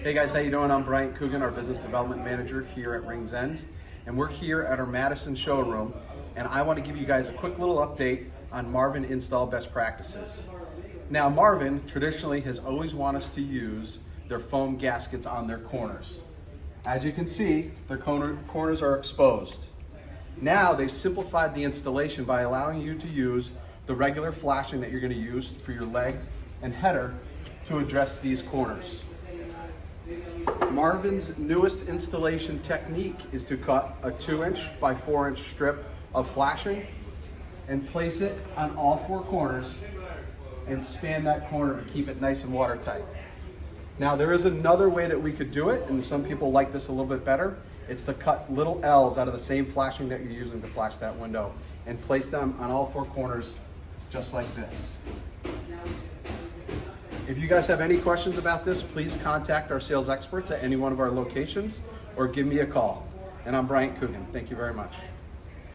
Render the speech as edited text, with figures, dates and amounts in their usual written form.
Hey guys, how you doing? I'm Brian Coogan, our Business Development Manager here at Rings End. And we're here at our Madison showroom, and I want to give you guys a quick little update on Marvin install best practices. Now Marvin traditionally has always wanted us to use their foam gaskets on their corners. As you can see, their corners are exposed. Now they've simplified the installation by allowing you to use the regular flashing that you're going to use for your legs and header to address these corners. Marvin's newest installation technique is to cut a 2-inch by 4-inch strip of flashing and place it on all 4 corners and span that corner to keep it nice and watertight. Now there is another way that we could do it, and some people like this a little bit better. It's to cut little L's out of the same flashing that you're using to flash that window and place them on all 4 corners just like this. If you guys have any questions about this, please contact our sales experts at any one of our locations or give me a call. And I'm Brian Coogan. Thank you very much.